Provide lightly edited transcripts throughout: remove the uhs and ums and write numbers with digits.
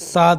7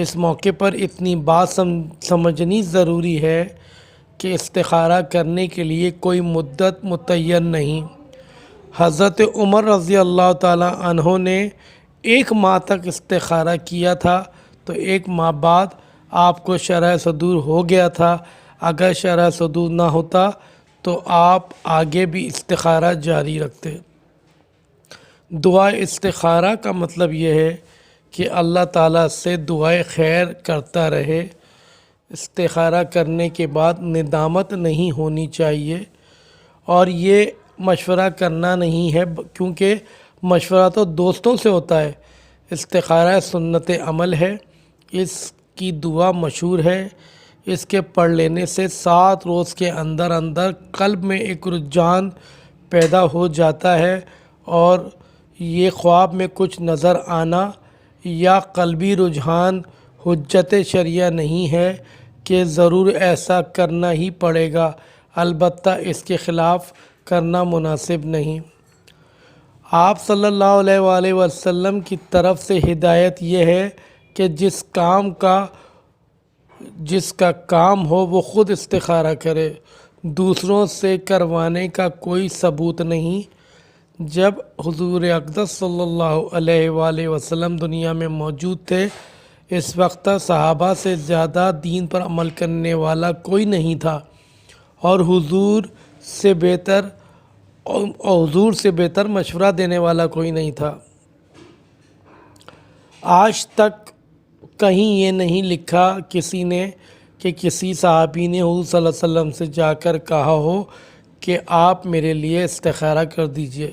اس موقع پر اتنی بات سمجھنی ضروری ہے کہ استخارہ کرنے کے لیے کوئی مدت متعین نہیں۔ حضرت عمر رضی اللہ تعالیٰ عنہ نے 1 ماہ تک استخارہ کیا تھا، تو 1 ماہ بعد آپ کو شرح صدور ہو گیا تھا۔ اگر شرح صدور نہ ہوتا تو آپ آگے بھی استخارہ جاری رکھتے۔ دعائے استخارہ کا مطلب یہ ہے کہ اللہ تعالیٰ سے دعائے خیر کرتا رہے۔ استخارہ کرنے کے بعد ندامت نہیں ہونی چاہیے، اور یہ مشورہ کرنا نہیں ہے، کیونکہ مشورہ تو دوستوں سے ہوتا ہے۔ استخارہ سنت عمل ہے، اس کی دعا مشہور ہے۔ اس کے پڑھ لینے سے 7 روز کے اندر اندر قلب میں ایک رجحان پیدا ہو جاتا ہے، اور یہ خواب میں کچھ نظر آنا یا قلبی رجحان حجت شرعیہ نہیں ہے کہ ضرور ایسا کرنا ہی پڑے گا، البتہ اس کے خلاف کرنا مناسب نہیں۔ آپ صلی اللہ علیہ وآلہ وسلم کی طرف سے ہدایت یہ ہے کہ جس کا کام ہو وہ خود استخارہ کرے، دوسروں سے کروانے کا کوئی ثبوت نہیں۔ جب حضور اقدس صلی اللہ علیہ وآلہ وسلم دنیا میں موجود تھے، اس وقت صحابہ سے زیادہ دین پر عمل کرنے والا کوئی نہیں تھا، اور حضور سے بہتر مشورہ دینے والا کوئی نہیں تھا۔ آج تک کہیں یہ نہیں لکھا کسی نے کہ کسی صحابی نے حضور صلی اللہ علیہ وسلم سے جا کر کہا ہو کہ آپ میرے لیے استخارہ کر دیجئے۔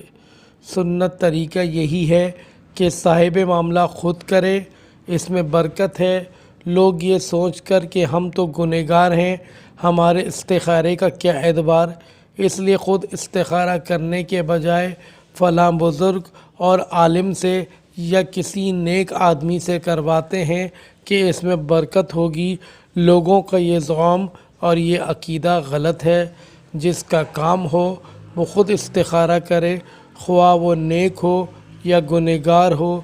سنت طریقہ یہی ہے کہ صاحب معاملہ خود کرے، اس میں برکت ہے۔ لوگ یہ سوچ کر کہ ہم تو گنہگار ہیں، ہمارے استخارے کا کیا اعتبار، اس لیے خود استخارہ کرنے کے بجائے فلاں بزرگ اور عالم سے یا کسی نیک آدمی سے کرواتے ہیں کہ اس میں برکت ہوگی۔ لوگوں کا یہ زعم اور یہ عقیدہ غلط ہے۔ جس کا کام ہو وہ خود استخارہ کرے، خواہ وہ نیک ہو یا گنہگار ہو۔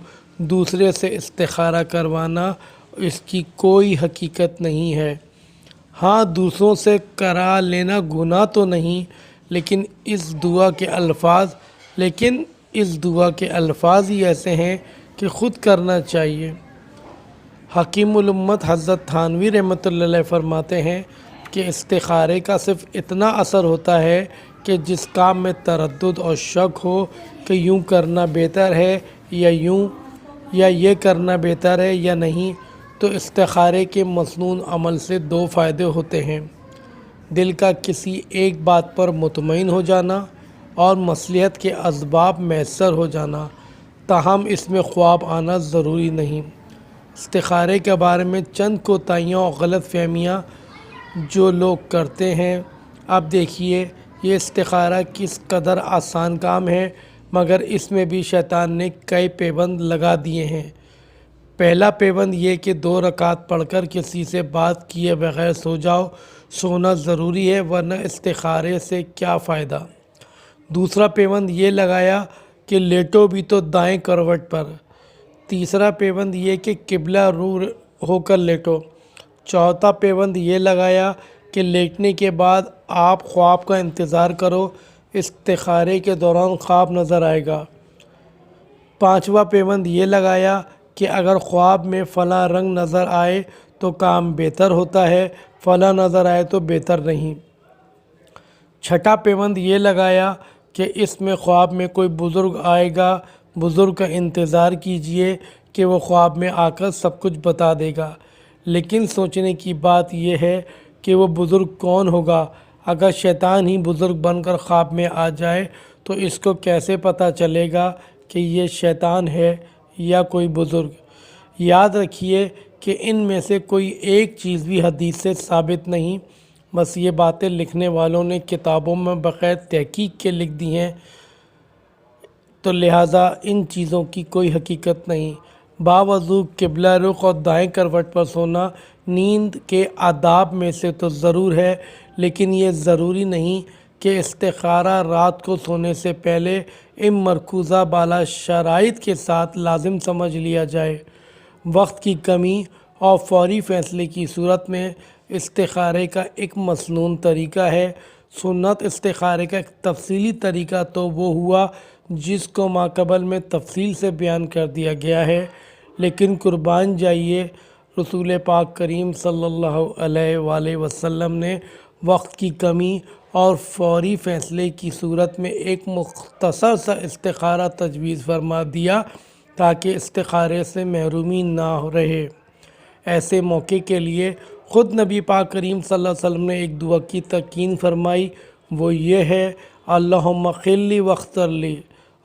دوسرے سے استخارہ کروانا اس کی کوئی حقیقت نہیں ہے۔ ہاں، دوسروں سے کرا لینا گناہ تو نہیں، لیکن اس دعا کے الفاظ ہی ایسے ہیں کہ خود کرنا چاہیے۔ حکیم الامت حضرت تھانوی رحمۃ اللہ علیہ فرماتے ہیں کہ استخارے کا صرف اتنا اثر ہوتا ہے کہ جس کام میں تردد اور شک ہو کہ یوں کرنا بہتر ہے یا یہ کرنا بہتر ہے یا نہیں، تو استخارے کے مسنون عمل سے 2 فائدے ہوتے ہیں: دل کا کسی ایک بات پر مطمئن ہو جانا اور مصلحت کے اسباب میسر ہو جانا، تاہم اس میں خواب آنا ضروری نہیں۔ استخارے کے بارے میں چند کوتاہیاں اور غلط فہمیاں جو لوگ کرتے ہیں۔ اب دیکھیے، یہ استخارہ کس قدر آسان کام ہے، مگر اس میں بھی شیطان نے کئی پیبند لگا دیے ہیں۔ پہلا پیبند یہ کہ 2 رکعت پڑھ کر کسی سے بات کیے بغیر سو جاؤ۔ سونا ضروری ہے، ورنہ استخارے سے کیا فائدہ۔ دوسرا پیبند یہ لگایا کہ لیٹو بھی تو دائیں کروٹ پر۔ تیسرا پیبند یہ کہ قبلہ رو ہو کر لیٹو۔ چوتھا پیبند یہ لگایا کہ لیٹنے کے بعد آپ خواب کا انتظار کرو، استخارے کے دوران خواب نظر آئے گا۔ پانچواں پیبند یہ لگایا کہ اگر خواب میں فلاں رنگ نظر آئے تو کام بہتر ہوتا ہے، فلاں نظر آئے تو بہتر نہیں۔ چھٹا پیبند یہ لگایا کہ اس میں خواب میں کوئی بزرگ آئے گا، بزرگ کا انتظار کیجئے کہ وہ خواب میں آ کر سب کچھ بتا دے گا۔ لیکن سوچنے کی بات یہ ہے کہ وہ بزرگ کون ہوگا؟ اگر شیطان ہی بزرگ بن کر خواب میں آ جائے تو اس کو کیسے پتہ چلے گا کہ یہ شیطان ہے یا کوئی بزرگ؟ یاد رکھیے کہ ان میں سے کوئی ایک چیز بھی حدیث سے ثابت نہیں، بس یہ باتیں لکھنے والوں نے کتابوں میں بغیر تحقیق کے لکھ دی ہیں، تو لہٰذا ان چیزوں کی کوئی حقیقت نہیں۔ باوضو قبلہ رخ اور دائیں کروٹ پر سونا نیند کے آداب میں سے تو ضرور ہے، لیکن یہ ضروری نہیں کہ استخارہ رات کو سونے سے پہلے ان مرکوزہ بالا شرائط کے ساتھ لازم سمجھ لیا جائے۔ وقت کی کمی اور فوری فیصلے کی صورت میں استخارے کا ایک مسنون طریقہ ہے۔ سنت استخارے کا ایک تفصیلی طریقہ تو وہ ہوا جس کو ماقبل میں تفصیل سے بیان کر دیا گیا ہے، لیکن قربان جائیے رسول پاک کریم صلی اللہ علیہ وآلہ وسلم نے وقت کی کمی اور فوری فیصلے کی صورت میں ایک مختصر سا استخارہ تجویز فرما دیا تاکہ استخارے سے محرومی نہ رہے۔ ایسے موقع کے لیے خود نبی پاک کریم صلی اللہ علیہ وسلم نے ایک دعا کی تلقین فرمائی، وہ یہ ہے اللہم اغفر لی واختر لی،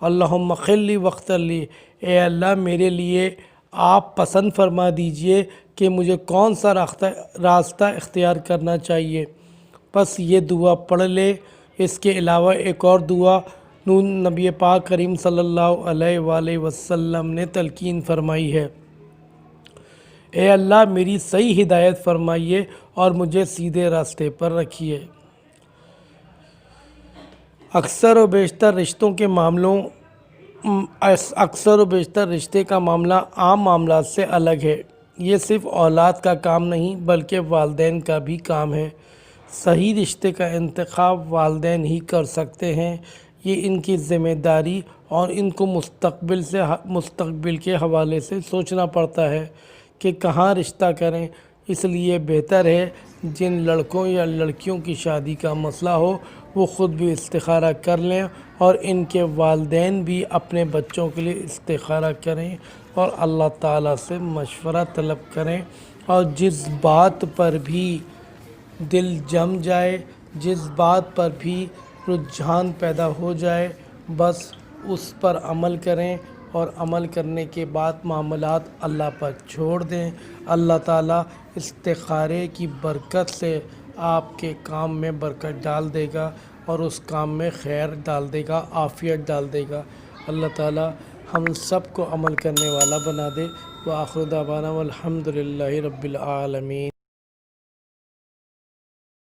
اللہم اغفر لی واختر لی، اے اللہ میرے لیے آپ پسند فرما دیجئے کہ مجھے کون سا راستہ اختیار کرنا چاہیے، بس یہ دعا پڑھ لے۔ اس کے علاوہ ایک اور دعا نبی پاک کریم صلی اللہ علیہ وآلہ وسلم نے تلقین فرمائی ہے، اے اللہ میری صحیح ہدایت فرمائیے اور مجھے سیدھے راستے پر رکھیے۔ اکثر و بیشتر رشتے کا معاملہ عام معاملات سے الگ ہے۔ یہ صرف اولاد کا کام نہیں بلکہ والدین کا بھی کام ہے۔ صحیح رشتے کا انتخاب والدین ہی کر سکتے ہیں۔ یہ ان کی ذمہ داری اور ان کو مستقبل کے حوالے سے سوچنا پڑتا ہے کہ کہاں رشتہ کریں۔ اس لیے بہتر ہے جن لڑکوں یا لڑکیوں کی شادی کا مسئلہ ہو وہ خود بھی استخارہ کر لیں اور ان کے والدین بھی اپنے بچوں کے لیے استخارہ کریں اور اللہ تعالیٰ سے مشورہ طلب کریں، اور جس بات پر بھی دل جم جائے، جس بات پر بھی رجحان پیدا ہو جائے، بس اس پر عمل کریں اور عمل کرنے کے بعد معاملات اللہ پر چھوڑ دیں۔ اللہ تعالیٰ استخارے کی برکت سے آپ کے کام میں برکت ڈال دے گا اور اس کام میں خیر ڈال دے گا، عافیت ڈال دے گا۔ اللہ تعالیٰ ہم سب کو عمل کرنے والا بنا دے۔ وآخر دعوانا والحمد للہ رب العالمین۔